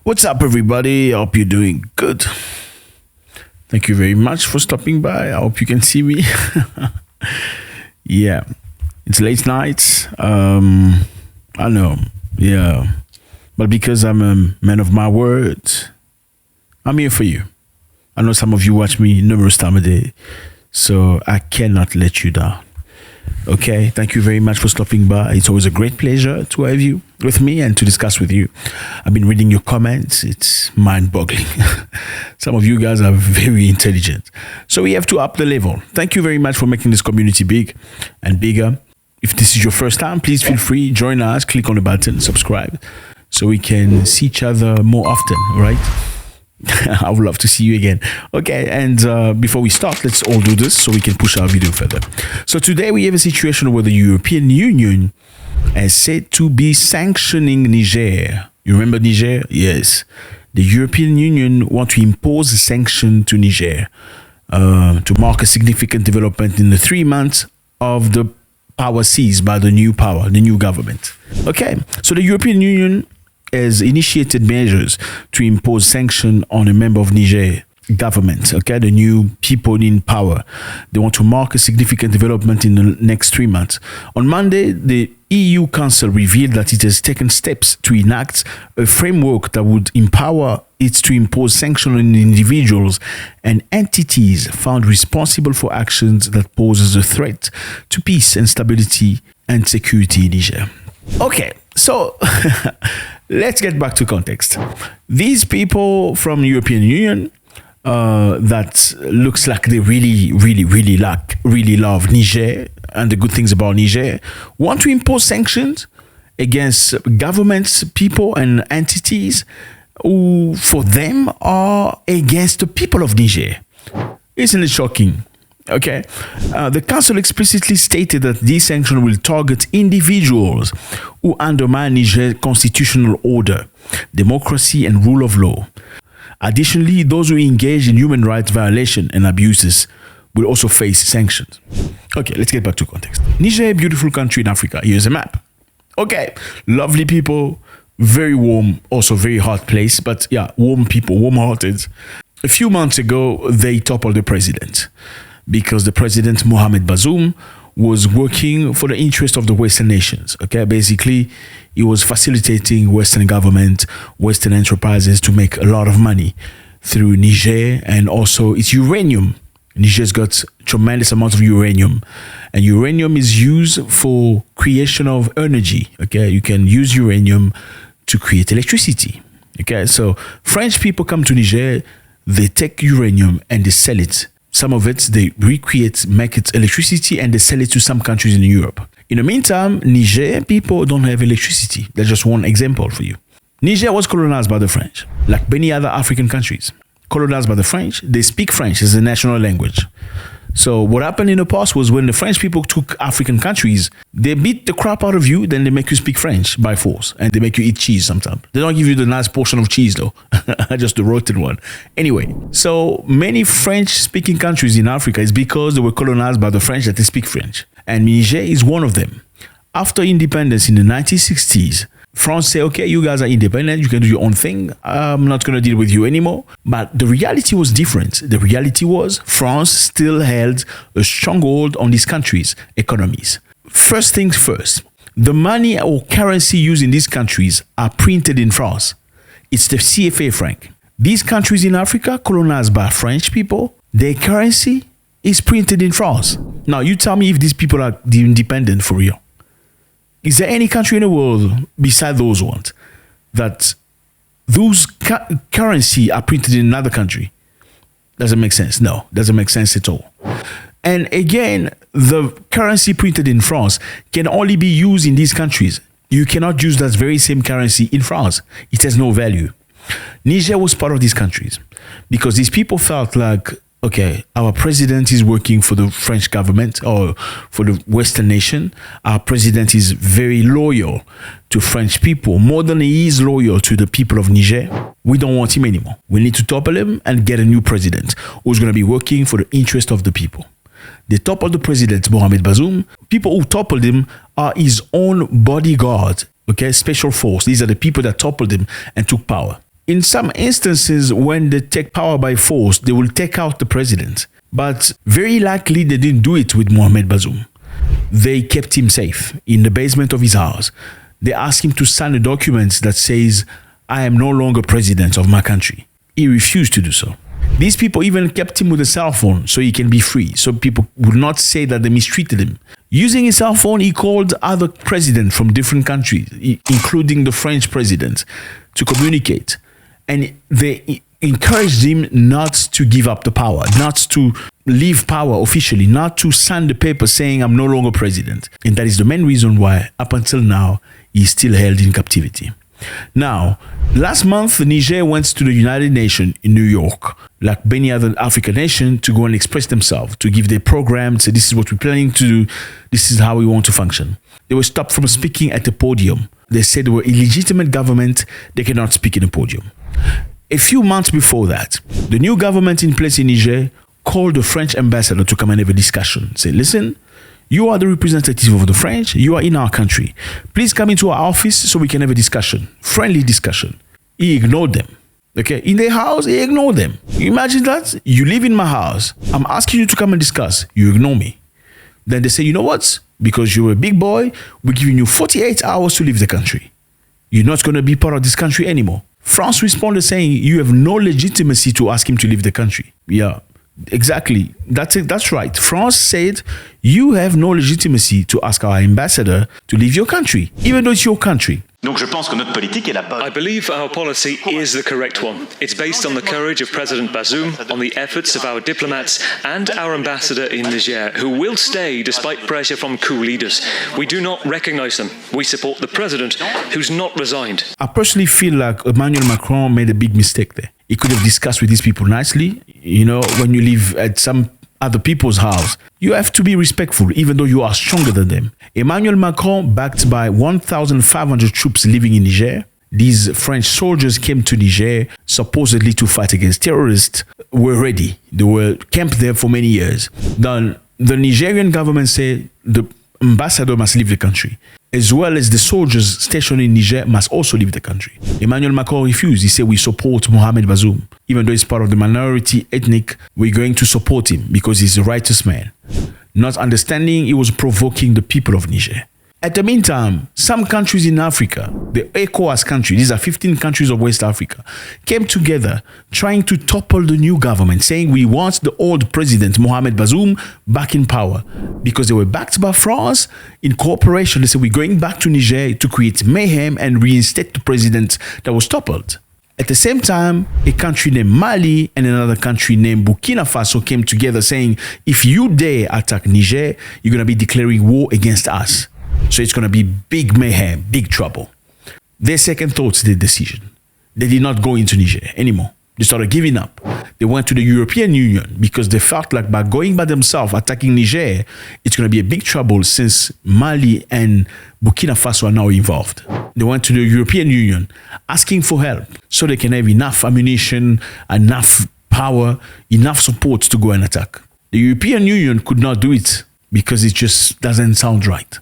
What's up, everybody? I hope you're doing good. Thank you very much for stopping by. I hope you can see me. Yeah, it's late night. I know. Yeah, but because I'm a man of my word, I'm here for you. I know some of you watch me numerous times a day, so I cannot let you down. Okay, thank you very much for stopping by. It's always a great pleasure to have you with me and to discuss with you. I've been reading your comments. It's mind-boggling. Some of you guys are very intelligent. So we have to up the level. Thank you very much for making this community big and bigger. If this is your first time, please feel free, join us, click on the button, subscribe, so we can see each other more often, right? I would love to see you again. Okay, and before we start, let's all do this so we can push our video further. So today we have a situation where the European Union is said to be sanctioning Niger. You remember Niger? Yes. The European Union want to impose a sanction to Niger to mark a significant development in the 3 months of the power seized by the new government. Okay, so the European Union has initiated measures to impose sanctions on a member of Niger government, okay, the new people in power. They want to mark a significant development in the next 3 months. On Monday, the EU Council revealed that it has taken steps to enact a framework that would empower it to impose sanctions on individuals and entities found responsible for actions that poses a threat to peace and stability and security in Niger. Okay, so let's get back to context. These people from the European Union that looks like they really love Niger and the good things about Niger want to impose sanctions against governments, people, and entities who, for them, are against the people of Niger. Isn't it shocking? Okay, the council explicitly stated that these sanctions will target individuals who undermine Niger's constitutional order, democracy, and rule of law. Additionally, those who engage in human rights violations and abuses will also face sanctions. Okay, let's get back to context. Niger, a beautiful country in Africa. Here's a map. Okay, lovely people, very warm, also very hot place, but yeah, warm people, warm-hearted. A few months ago, they toppled the president, because the president, Mohamed Bazoum, was working for the interest of the Western nations. Okay, basically, he was facilitating Western government, Western enterprises to make a lot of money through Niger and also its uranium. Niger's got tremendous amounts of uranium, and uranium is used for creation of energy. Okay, you can use uranium to create electricity. Okay, so French people come to Niger, they take uranium and they sell it. Some of it, they recreate, make it electricity, and they sell it to some countries in Europe. In the meantime, Niger people don't have electricity. That's just one example for you. Niger was colonized by the French, like many other African countries. Colonized by the French, they speak French as a national language. So what happened in the past was when the French people took African countries, they beat the crap out of you, then they make you speak French by force, and they make you eat cheese sometimes. They don't give you the nice portion of cheese though, just the roasted one. Anyway, so many French-speaking countries in Africa is because they were colonized by the French that they speak French. And Niger is one of them. After independence in the 1960s, France say, okay, you guys are independent, you can do your own thing, I'm not going to deal with you anymore. But the reality was different. The reality was France still held a stronghold on these countries' economies. First things first, the money or currency used in these countries are printed in France. It's the CFA franc. These countries in Africa, colonized by French people, their currency is printed in France. Now, you tell me if these people are independent for real. Is there any country in the world beside those ones that those currency are printed in another country? Doesn't make sense. No, doesn't make sense at all. And again, the currency printed in France can only be used in these countries. You cannot use that very same currency in France. It has no value. Niger was part of these countries because these people felt like, okay, our president is working for the French government or for the Western nation. Our president is very loyal to French people, more than he is loyal to the people of Niger. We don't want him anymore. We need to topple him and get a new president who's going to be working for the interest of the people. They toppled the president, Mohamed Bazoum. People who toppled him are his own bodyguard, okay, special force. These are the people that toppled him and took power. In some instances, when they take power by force, they will take out the president. But very likely they didn't do it with Mohamed Bazoum. They kept him safe in the basement of his house. They asked him to sign a document that says, I am no longer president of my country. He refused to do so. These people even kept him with a cell phone so he can be free, so people would not say that they mistreated him. Using his cell phone, he called other presidents from different countries, including the French president, to communicate. And they encouraged him not to give up the power, not to leave power officially, not to sign the paper saying, I'm no longer president. And that is the main reason why, up until now, he's still held in captivity. Now, last month, Niger went to the United Nations in New York, like many other African nations, to go and express themselves, to give their program, say this is what we're planning to do, this is how we want to function. They were stopped from speaking at the podium. They said they were illegitimate government, they cannot speak in the podium. A few months before that, the new government in place in Niger called the French ambassador to come and have a discussion. Say, listen, you are the representative of the French. You are in our country. Please come into our office so we can have a discussion, friendly discussion. He ignored them. Okay, in their house, he ignored them. You imagine that? You live in my house. I'm asking you to come and discuss. You ignore me. Then they say, you know what? Because you're a big boy, we're giving you 48 hours to leave the country. You're not going to be part of this country anymore. France responded saying, you have no legitimacy to ask him to leave the country. Yeah. Exactly. That's it. That's right. France said you have no legitimacy to ask our ambassador to leave your country, even though it's your country. Donc je pense que notre politique est la bonne. I believe our policy is the correct one. It's based on the courage of President Bazoum, on the efforts of our diplomats and our ambassador in Niger, who will stay despite pressure from coup leaders. We do not recognize them. We support the president, who's not resigned. I personally feel like Emmanuel Macron made a big mistake there. He could have discussed with these people nicely. You know, when you live at some other people's house, you have to be respectful, even though you are stronger than them. Emmanuel Macron, backed by 1,500 troops living in Niger, these French soldiers came to Niger supposedly to fight against terrorists, were ready. They were camped there for many years. Then the Nigerian government said the ambassador must leave the country, as well as the soldiers stationed in Niger must also leave the country. Emmanuel Macron refused. He said, we support Mohamed Bazoum. Even though he's part of the minority ethnic, we're going to support him because he's a righteous man. Not understanding he was provoking the people of Niger. At the meantime, some countries in Africa, the ECOWAS countries, these are 15 countries of West Africa, came together trying to topple the new government, saying we want the old president, Mohamed Bazoum, back in power. Because they were backed by France in cooperation. They said we're going back to Niger to create mayhem and reinstate the president that was toppled. At the same time, a country named Mali and another country named Burkina Faso came together saying, if you dare attack Niger, you're going to be declaring war against us. So it's going to be big mayhem, big trouble. Their second thoughts, their decision. They did not go into Niger anymore. They started giving up. They went to the European Union because they felt like by going by themselves, attacking Niger, it's going to be a big trouble since Mali and Burkina Faso are now involved. They went to the European Union asking for help so they can have enough ammunition, enough power, enough support to go and attack. The European Union could not do it because it just doesn't sound right.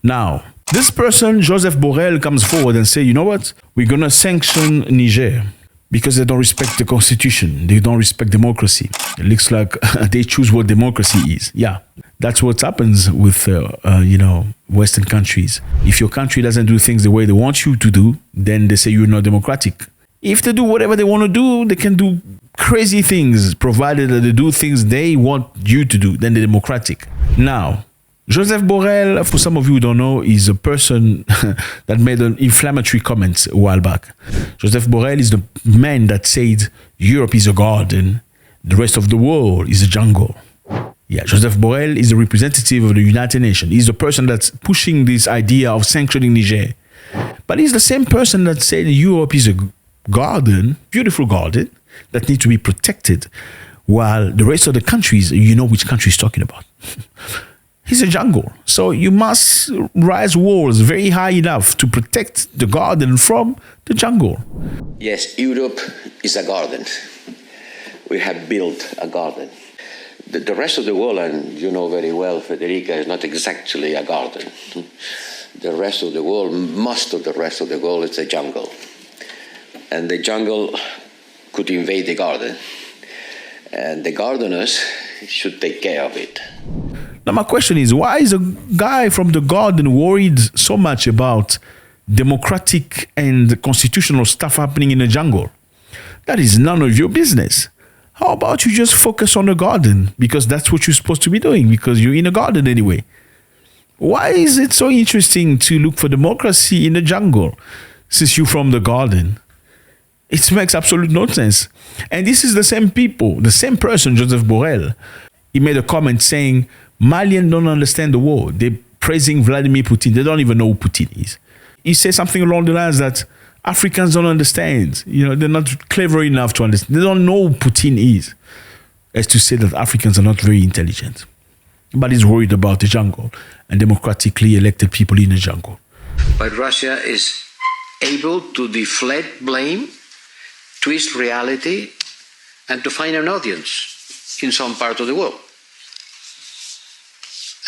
Now, this person, Joseph Borrell, comes forward and say, you know what? We're going to sanction Niger because they don't respect the constitution. They don't respect democracy. It looks like they choose what democracy is. Yeah, that's what happens with, Western countries. If your country doesn't do things the way they want you to do, then they say you're not democratic. If they do whatever they want to do, they can do crazy things, provided that they do things they want you to do, then they're democratic. Now, Joseph Borrell, for some of you who don't know, is a person that made an inflammatory comment a while back. Joseph Borrell is the man that said Europe is a garden, the rest of the world is a jungle. Yeah, Joseph Borrell is a representative of the United Nations. He's the person that's pushing this idea of sanctioning Niger. But he's the same person that said Europe is a garden, beautiful garden, that needs to be protected, while the rest of the countries, you know which country he's talking about. He's a jungle. So you must raise walls very high enough to protect the garden from the jungle. Yes, Europe is a garden. We have built a garden. The rest of the world, and you know very well, Federica, is not exactly a garden. The rest of the world, most of the rest of the world, is a jungle. and the jungle could invade the garden, and the gardeners should take care of it. Now my question is, why is a guy from the garden worried so much about democratic and constitutional stuff happening in the jungle? That is none of your business. How about you just focus on the garden? Because that's what you're supposed to be doing, because you're in a garden anyway. Why is it so interesting to look for democracy in the jungle since you're from the garden? It makes absolute no sense. And this is the same people, the same person, Joseph Borrell. He made a comment saying, Malians don't understand the war. They're praising Vladimir Putin. They don't even know who Putin is. He said something along the lines that Africans don't understand. They're not clever enough to understand. They don't know who Putin is. As to say that Africans are not very intelligent. But he's worried about the jungle and democratically elected people in the jungle. But Russia is able to deflect blame, twist reality, and to find an audience in some part of the world.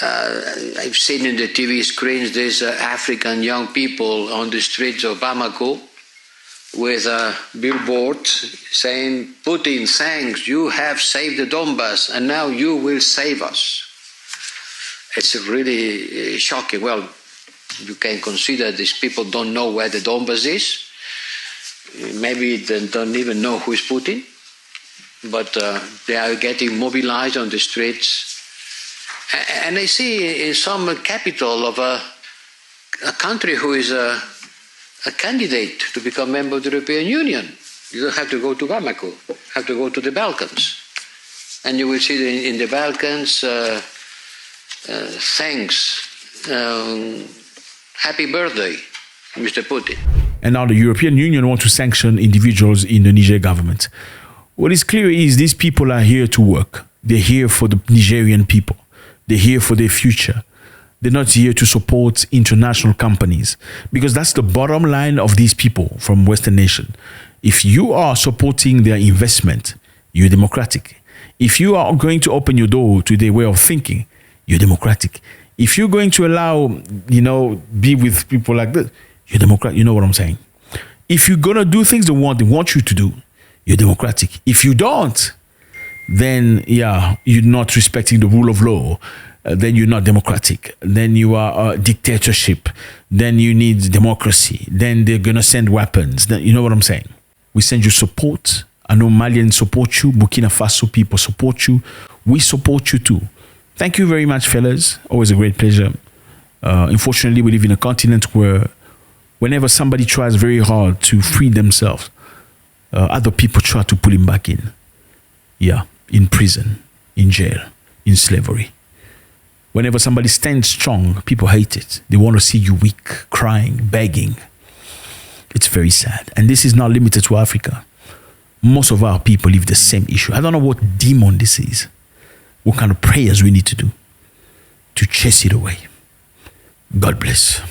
I've seen in the TV screens these African young people on the streets of Bamako with a billboard saying, Putin, thanks, you have saved the Donbass, and now you will save us. It's really shocking. Well, you can consider these people don't know where the Donbass is. Maybe they don't even know who is Putin, but they are getting mobilized on the streets. And I see in some capital of a country who is a candidate to become a member of the European Union. You don't have to go to Bamako, you have to go to the Balkans. And you will see in the Balkans, thanks, happy birthday, Mr. Putin. And now the European Union wants to sanction individuals in the Niger government. What is clear is these people are here to work. They're here for the Nigerian people. They're here for their future. They're not here to support international companies, because that's the bottom line of these people from Western nation. If you are supporting their investment, you're democratic. If you are going to open your door to their way of thinking, you're democratic. If you're going to allow, be with people like this, you're democratic. You know what I'm saying? If you're going to do things they want you to do, you're democratic. If you don't, then you're not respecting the rule of law. Then you're not democratic. Then you are a dictatorship. Then you need democracy. Then they're going to send weapons. Then, you know what I'm saying? We send you support. I know Malians support you. Burkina Faso people support you. We support you too. Thank you very much, fellas. Always a great pleasure. Unfortunately, we live in a continent where whenever somebody tries very hard to free themselves, other people try to pull him back in. In prison, in jail, in slavery. Whenever somebody stands strong, people hate it. They want to see you weak, crying, begging. It's very sad. And this is not limited to Africa. Most of our people live the same issue. I don't know what demon this is. What kind of prayers we need to do to chase it away. God bless.